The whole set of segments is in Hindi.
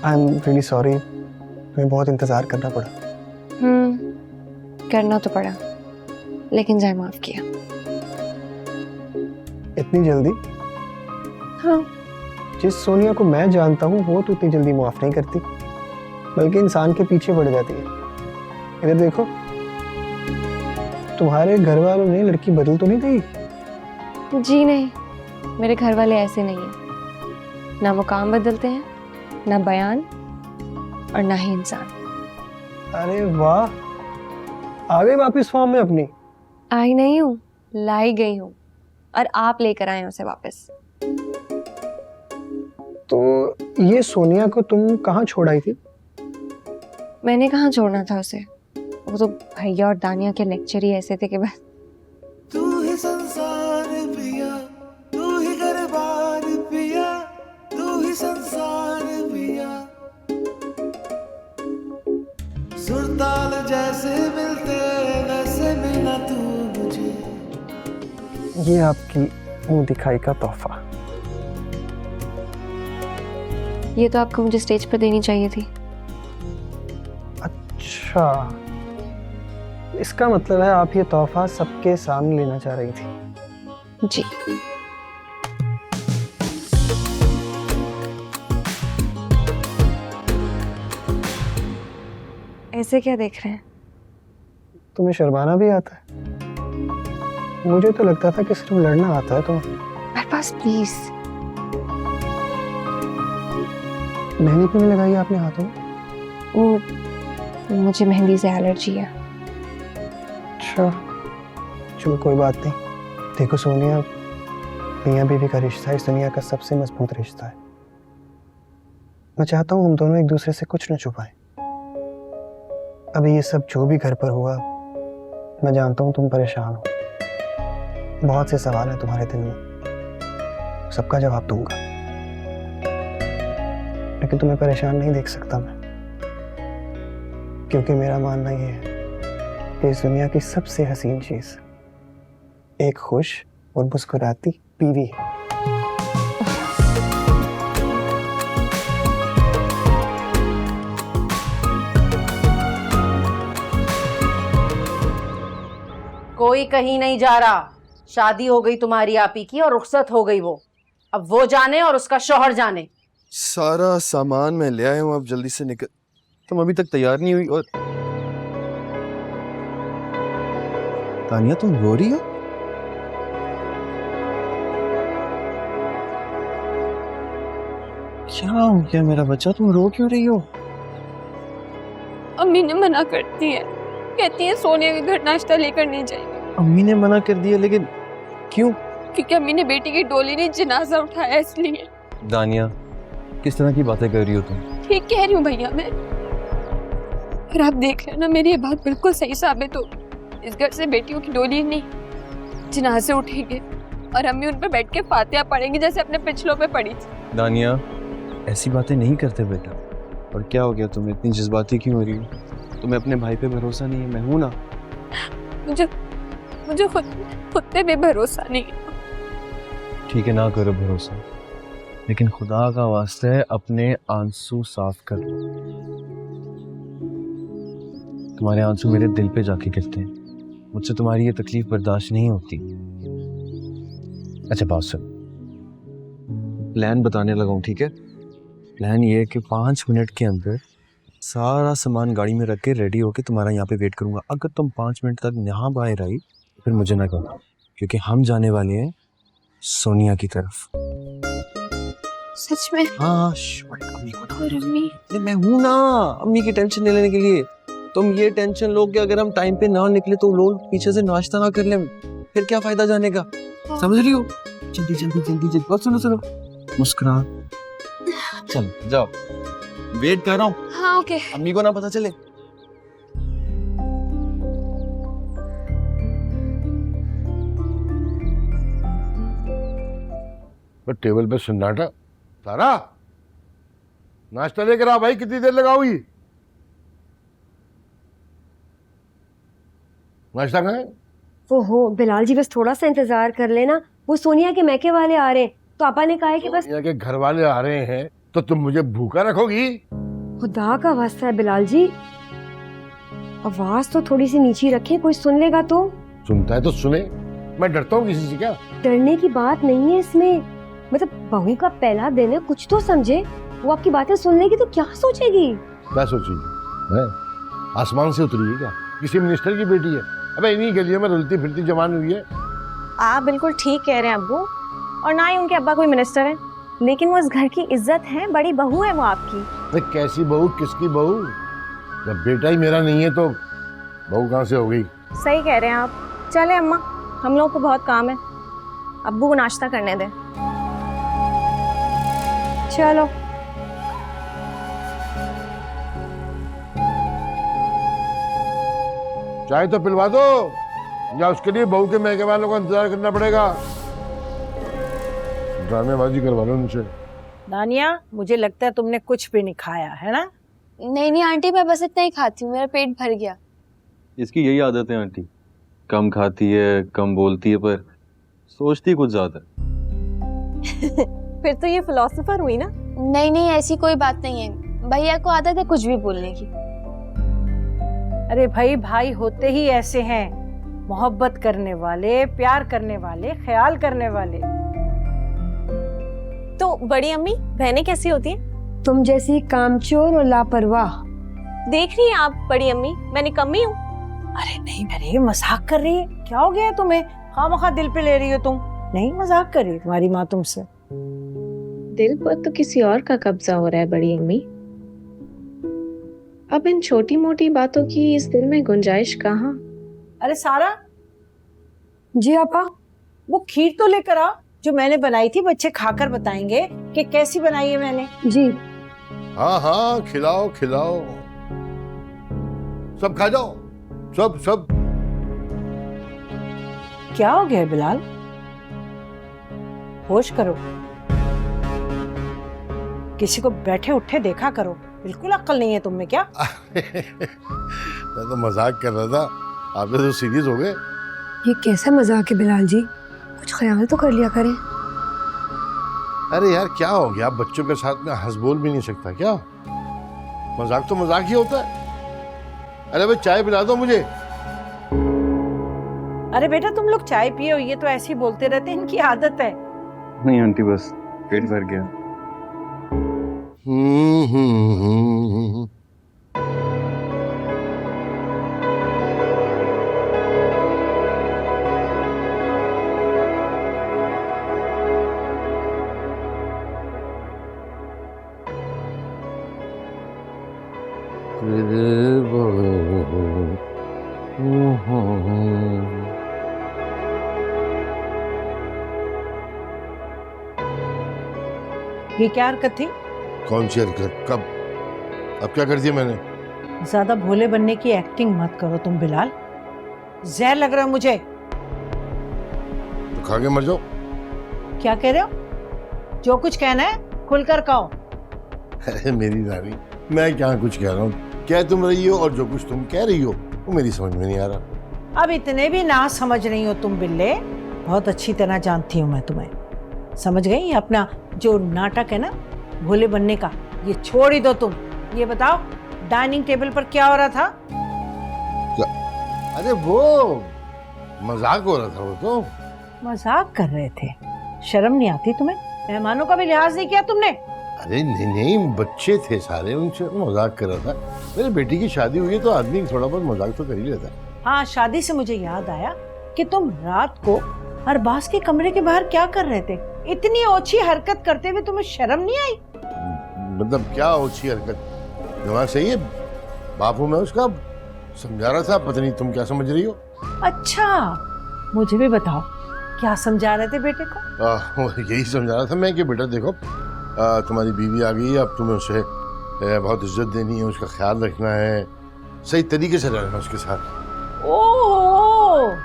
आई एम रियली सॉरी, तुम्हें बहुत इंतज़ार करना पड़ा। करना तो पड़ा, लेकिन जाए माफ किया। इतनी जल्दी? हाँ। जिस सोनिया को मैं जानता हूँ वो तो इतनी जल्दी माफ नहीं करती, बल्कि इंसान के पीछे पड़ जाती है। इधर देखो, तुम्हारे घर वालों ने लड़की बदल तो नहीं दी? जी नहीं, मेरे घर वाले ऐसे नहीं हैं। ना वो काम बदलते हैं, ना बयान, और ना ही इंसान। अरे वाह, आ गई वापिस फॉर्म में अपनी? आई नहीं हूँ, लाई गई हूँ, और आप लेकर आए उसे वापस। तो ये सोनिया को तुम कहाँ छोड़ आई थी? मैंने कहाँ छोड़ना था उसे, वो तो भैया और दानिया के लेक्चर ही ऐसे थे कि बस। तू ही संसार पिया, तू ही घर बार पिया, तू ही संसार पिया, सुरताल जैसे मिलते वैसे मिला तू मुझे। ये आपकी मुंह दिखाई का तोहफा। ये तो आपको मुझे स्टेज पर देनी चाहिए थी। अच्छा, इसका मतलब है आप ये तोहफा सबके सामने लेना चाह रही थी? जी। ऐसे क्या देख रहे हैं? तुम्हें शर्माना भी आता है? मुझे तो लगता था कि सिर्फ लड़ना आता है तुम्हें। मेरे पास प्लीज। मेहंदी क्यों नहीं लगाई आपने हाथों में? वो मुझे मेहंदी से एलर्जी है। अच्छा, चलो कोई बात नहीं। देखो सोनिया, मियाँ बीवी का रिश्ता इस दुनिया का सबसे मजबूत रिश्ता है। मैं चाहता हूँ हम दोनों एक दूसरे से कुछ न छुपाएं। अभी ये सब जो भी घर पर हुआ, मैं जानता हूँ तुम परेशान हो, बहुत से सवाल हैं तुम्हारे दिल में, सबका जवाब दूंगा, लेकिन तुम्हें परेशान नहीं देख सकता मैं, क्योंकि मेरा मानना ये है कि इस दुनिया की सबसे हसीन चीज एक खुश और मुस्कुराती बीवी है। कोई कहीं नहीं जा रहा। शादी हो गई तुम्हारी आपी की और रुखसत हो गई वो। अब वो जाने और उसका शौहर जाने। सारा सामान मैं ले आया हूँ, अब जल्दी से निकल। तुम अभी तक तैयार नहीं हुई। और तानिया, तुम रो रही हो? क्या हो गया मेरा बच्चा, तुम रो क्यों रही हो? अम्मी ने मना करती है, कहती है सोनिया के घर नाश्ता लेकर नहीं जाएगी। अम्मी ने मना कर दिया, लेकिन क्यों? क्योंकि अम्मी ने बेटी की डोली ने जनाजा उठाया इसलिए। दानिया, किस तरह की बातें कर रही हो तुम? ठीक कह रही हूँ भैया मैं। और आप देख रहे हैं ना, मेरी ये बात बिल्कुल सही साबित हो। इस घर से बेटियों की डोली नहीं, जनाजे उठेंगे और अम्मी उन पे बैठ के फातिहा पढ़ेंगी जैसे अपने पिछलों पे पढ़ी थी। दानिया, ऐसी बातें नहीं करते बेटा। और क्या हो गया, तुम इतनी जज्बाती क्यों हो रही हो? तुम्हें अपने भाई पे भरोसा नहीं है? मैं हूं ना। मुझे खुद पे भी भरोसा नहीं है। ठीक है, ना करो भरोसा, लेकिन खुदा का वास्ता है अपने आंसू साफ कर लो। तुम्हारे आंसू मेरे दिल पे जाके गिरते हैं, मुझसे तुम्हारी ये तकलीफ बर्दाश्त नहीं होती। अच्छा बात सुन, प्लान बताने लगा हूँ, ठीक है? प्लान ये है कि 5 मिनट के अंदर सारा सामान गाड़ी में रख के रेडी होके तुम्हारा यहाँ पे वेट करूंगा। अगर तुम 5 मिनट तक यहाँ बाहर आई फिर मुझे ना कहो, क्योंकि हम जाने वाले हैं सोनिया की तरफ। सच में? हाँ, अम्मी को ना। अरे मैं हूं ना, अम्मी की टेंशन नहीं लेने के लिए। तुम ये टेंशन लो कि अगर हम टाइम पे ना निकले तो लोग पीछे से नाश्ता ना कर ले, फिर क्या फायदा जाने का? समझ रही हो? जल्दी जल्दी जल्दी जल्दी। बस सुनो, मुस्कुरा। चलो जाओ, वेट कर रहा हूँ। हाँ ओके। अम्मी को ना पता चले। टेबल पे सन्नाटा। सारा, नाश्ता लेकर आ भाई, कितनी देर लगाओगी? नाश्ता करें? ओहो बिलाल जी, बस थोड़ा सा इंतजार कर लेना, वो सोनिया के मैके वाले आ रहे हैं, तो पापा ने कहा है कि बस। सोनिया के घर वाले आ रहे हैं तो तुम मुझे भूखा रखोगी? खुदा का वास्ता है बिलाल जी, आवाज तो थोड़ी सी नीची रखें, कोई सुन लेगा तो। सुनता है तो सुने, मैं डरता हूँ किसी से क्या? डरने की बात नहीं है इसमें, मतलब बहू का पहला दिन है, कुछ तो समझे। वो आपकी बातें सुन लेगी तो क्या सोचेगी? क्या सोचेगी? मैं आसमान से उतरी है क्या? किसी मिनिस्टर की बेटी है? अबे इन्हीं गलियों में रुलती फिरती जवान हुई है। आप बिल्कुल ठीक कह रहे हैं अब्बू, और ना ही उनके अब्बा कोई मिनिस्टर है, लेकिन वो इस घर की इज्जत है, बड़ी बहू है वो आपकी। अरे कैसी बहू, किसकी बहू? जब बेटा ही मेरा नहीं है तो बहू कहाँ से हो गई? सही कह रहे हैं आप। चले अम्मा, हम लोग को बहुत काम है, अब्बू को नाश्ता करने दें। चलो। चाय तो पिलवा दो, या उसके लिए बहू के महके वालों का इंतजार करना पड़ेगा? ड्रामेबाजी करवा लो उनसे। दानिया, मुझे लगता है तुमने कुछ भी नहीं खाया है ना? नहीं नहीं आंटी, मैं बस इतना ही खाती हूँ, मेरा पेट भर गया। इसकी यही आदत है आंटी, कम खाती है, कम बोलती है, पर सोचती कुछ ज्यादा है। फिर तो ये फिलोसोफर हुई ना। नहीं नहीं, ऐसी कोई बात नहीं है, भैया को आदत है कुछ भी बोलने की। अरे भाई, भाई होते ही ऐसे हैं, मोहब्बत करने वाले, प्यार करने वाले, ख्याल करने वाले। तो बड़ी अम्मी, बहनें कैसी होती हैं? तुम जैसी कामचोर और लापरवाह। देख रही हैं आप बड़ी अम्मी, मैं निकम्मी हूँ? अरे नहीं, अरे मजाक कर रही है, क्या हो गया है तुम्हें? खामखा दिल पे ले रही हो तुम। नहीं, मजाक कर रही है तुम्हारी माँ तुमसे। दिल पर तो किसी और का कब्जा हो रहा है बड़ी अम्मी। अब इन छोटी मोटी बातों की इस दिल में गुंजाइश कहाँ? अरे सारा, जी आपा। वो खीर तो लेकर आओ जो मैंने बनाई थी, बच्चे खाकर बताएंगे कि कैसी बनाई है मैंने। जी। हाँ हाँ, खिलाओ खिलाओ, सब खा जाओ, सब सब। क्या हो गया बिलाल? होश करो, किसी को बैठे उठे देखा करो, बिल्कुल अक्ल नहीं है तुम में क्या? मैं तो मजाक कर रहा था, आप तो सीरियस हो गए। ये कैसा मजाक है बिलाल जी, कुछ ख्याल तो कर लिया करें। अरे यार क्या हो गया, आप बच्चों के साथ में हंस बोल भी नहीं सकता क्या? मजाक तो मजाक ही होता है। अरे भाई चाय पिला दो मुझे। अरे बेटा, तुम लोग चाय पिए हो, ये तो ऐसे ही बोलते रहते हैं, इनकी आदत है। नहीं आंटी, बस पेट भर गया। हम्म। ये क्या हरकत थी? कौन सी हरकत? कब? अब क्या कर दिया मैंने? ज्यादा भोले बनने की एक्टिंग मत करो तुम बिलाल, जहर लग रहा है मुझे। तो खा के मर जाओ। क्या कह रहे हो? जो कुछ कहना है खुलकर कहो। अरे मेरी रानी, मैं क्या कुछ कह रहा हूँ, कह तुम रही हो, और जो कुछ तुम कह रही हो वो मेरी समझ में नहीं आ रहा। अब इतने भी ना समझ रही हो तुम बिल्ले, बहुत अच्छी तरह जानती हूँ मैं तुम्हें। समझ गई? ये अपना जो नाटक है ना भोले बनने का, ये छोड़ ही दो तुम। ये बताओ, डाइनिंग टेबल पर क्या हो रहा था? अरे वो मजाक हो रहा था। वो तो मजाक कर रहे थे? शर्म नहीं आती तुम्हें? मेहमानों का भी लिहाज नहीं किया तुमने? अरे नहीं नहीं, बच्चे थे सारे, उनसे मजाक कर रहा था। मेरी बेटी की शादी हुई है तो आदमी थोड़ा बहुत मजाक तो कर ही लेता है। हाँ, शादी से मुझे याद आया कि तुम रात को अरबाज के कमरे के बाहर क्या कर रहे थे? इतनी ओछी हरकत करते हुए तुम्हें शर्म नहीं आई? मतलब क्या ओछी हरकत? दिमाग सही है, बाप हूं मैं उसका, समझा रहा था। पता नहीं तुम क्या समझ रही हो। अच्छा, मुझे भी बताओ, क्या समझा रहे थे बेटे को? यही समझा रहा था मैं कि बेटा देखो, तुम्हारी बीवी आ गई है, अब तुम्हें उसे बहुत इज्जत देनी है, उसका ख्याल रखना है, सही तरीके से रहना उसके साथ। ओह,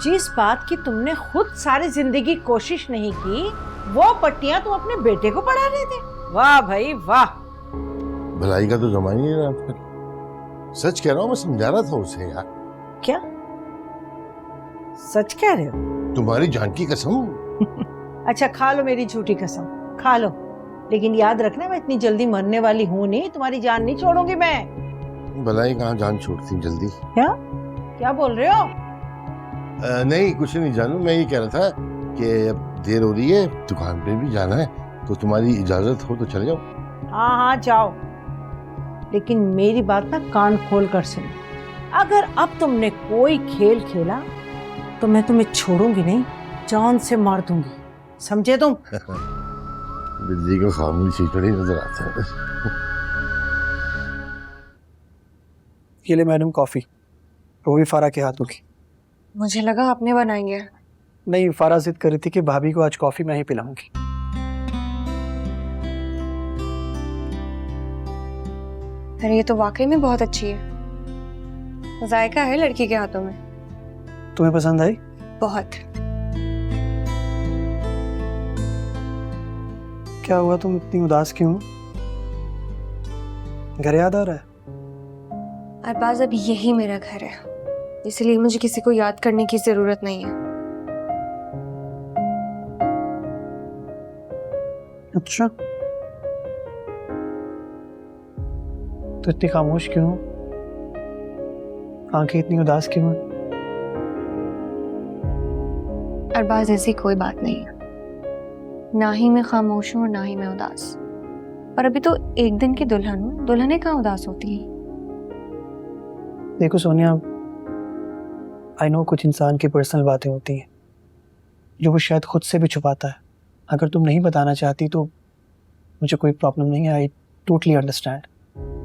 जिस बात की तुमने खुद सारी जिंदगी कोशिश नहीं की, वो पट्टियां तुम अपने बेटे को पढ़ा रहे थे। वाह भाई वाह। भलाई का तो जमाना ही नहीं रहा आजकल। सच कह रहा हूँ, मैं समझा रहा था उसे यार। क्या सच कह रहे हो? तुम्हारी जान की कसम। अच्छा, खा लो मेरी झूठी कसम, खा लो। लेकिन याद रखना मैं इतनी जल्दी मरने वाली हूँ नहीं, तुम्हारी जान नहीं छोड़ूंगी मैं। भलाई कहाँ जान छोड़ती जल्दी। क्या बोल रहे हो? नहीं कुछ नहीं जानू, मैं ये कह रहा था कि अब देर हो रही है, दुकान पे भी जाना है, तो तुम्हारी इजाजत हो तो चले जाओ। हाँ हाँ जाओ, लेकिन मेरी बात ना कान खोल कर सुनो। अगर अब तुमने कोई खेल खेला तो मैं तुम्हें छोड़ूंगी नहीं, जान से मार दूंगी, समझे तुम? बिल्ली को खामोशी थोड़ी नजर आता है। ये ले मैडम कॉफ़ी, वो भी फारा के हाथों की। मुझे लगा आपने बनाएंगे। नहीं, फारा जिद कर रही थी कि भाभी को आज कॉफ़ी मैं ही पिलाऊंगी। अरे ये तो वाकई में बहुत अच्छी है, जायका है लड़की के हाथों में। तुम्हें पसंद आई? बहुत। क्या हुआ, तुम इतनी उदास क्यों हो? घर याद आ रहा है? अरबाज, अब यही मेरा घर है, इसलिए मुझे किसी को याद करने की जरूरत नहीं है। अच्छा, तो इतनी खामोश क्यों हो? आंखें इतनी उदास क्यों हैं? अरबाज, ऐसी कोई बात नहीं है, ना ही मैं खामोश हूँ और ना ही मैं उदास। और अभी तो एक दिन की दुल्हन हूँ, दुल्हनें कहाँ उदास होती हैं? देखो सोनिया, आई नो कुछ इंसान की पर्सनल बातें होती हैं जो वो शायद खुद से भी छुपाता है। अगर तुम नहीं बताना चाहती तो मुझे कोई प्रॉब्लम नहीं है, आई टोटली अंडरस्टैंड।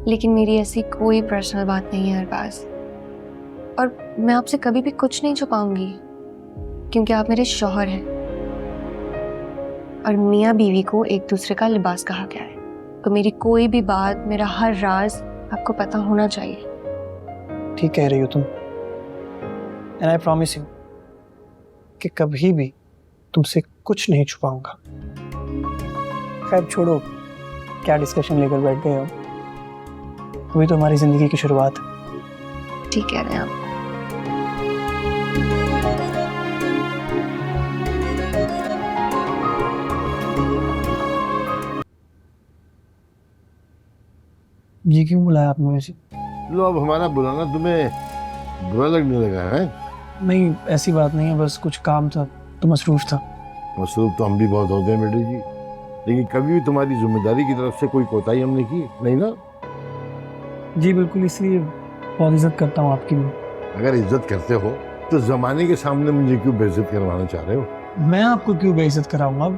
लेकिन मेरी ऐसी कोई पर्सनल बात नहीं है अरबाज, और मैं आपसे कभी भी कुछ नहीं छुपाऊंगी, क्योंकि आप मेरे शौहर हैं और मियाँ बीवी को एक दूसरे का लिबास कहा गया है। तो मेरी कोई भी बात, मेरा हर राज आपको पता होना चाहिए। ठीक कह रही हो तुम, एंड आई प्रॉमिस यू कि कभी भी तुमसे कुछ नहीं छुपाऊंगा। खैर छोड़ो, क्या डिस्कशन लेकर बैठ गए हो, अभी तो हमारी जिंदगी की शुरुआत है। ठीक कह रहे हैं आप। ये क्यों बुलाया आपने मुझे? लो, अब हमारा बुलाना तुम्हें बुरा लगने लगा है? नहीं, ऐसी बात नहीं है, बस कुछ काम था तो मसरूफ था। मसरूफ तो हम भी बहुत होते हैं बेटे जी, लेकिन कभी भी तुम्हारी जिम्मेदारी की तरफ से कोई कोताही हमने की नहीं ना। जी बिल्कुल, इसलिए बहुत इज्जत करता हूँ आपकी भी। अगर इज्जत करते हो तो जमाने के सामने मुझे क्यों बेइज्जत करवाना चाह रहे हो? मैं आपको क्यों बेइज्जत कराऊंगा?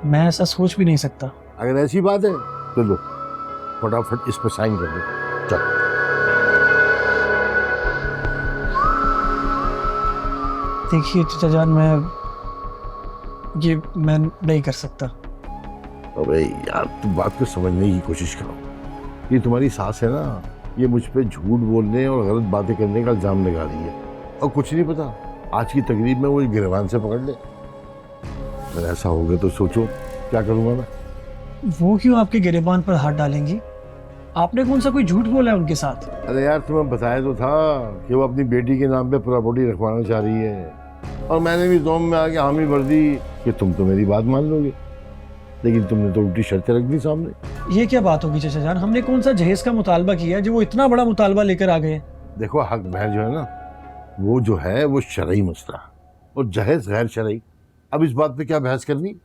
मैं ऐसा सोच भी नहीं सकता। अगर ऐसी बात है तो लो, फटाफट इस पर साइन कर दो। चल। देखिए चाचा जान, मैं नहीं कर सकता। अबे यार, तुम बात को समझने की कोशिश करो। ये तुम्हारी सास है ना, ये मुझ पे झूठ बोलने और गलत बातें करने का इल्जाम लगा रही है, और कुछ नहीं पता आज की तकरीब में वो गिरबान से पकड़ ले। अगर ऐसा हो गया तो सोचो क्या करूंगा मैं। वो क्यों आपके गिरेबान पर हाथ डालेंगी? आपने कौन सा कोई झूठ बोला है उनके साथ? अरे यार, तुम्हें बताया तो था कि वो अपनी बेटी के नाम पे प्रॉपर्टी रखवाना चाह रही है, और मैंने भी जोम में आके हामी भर दी कि तुम तो मेरी बात मान लोगे, लेकिन तुमने तो उल्टी शर्तें रख दी सामने। ये क्या बात होगी चाचा जान? हमने कौन सा जहेज का मुतालबा किया जो वो इतना बड़ा मुतालबा लेकर आ गए? देखो, हक बहर जो है ना, वो जो है वो शरई मसला, और जहेज गैर शरई। अब इस बात पे क्या बहस करनी?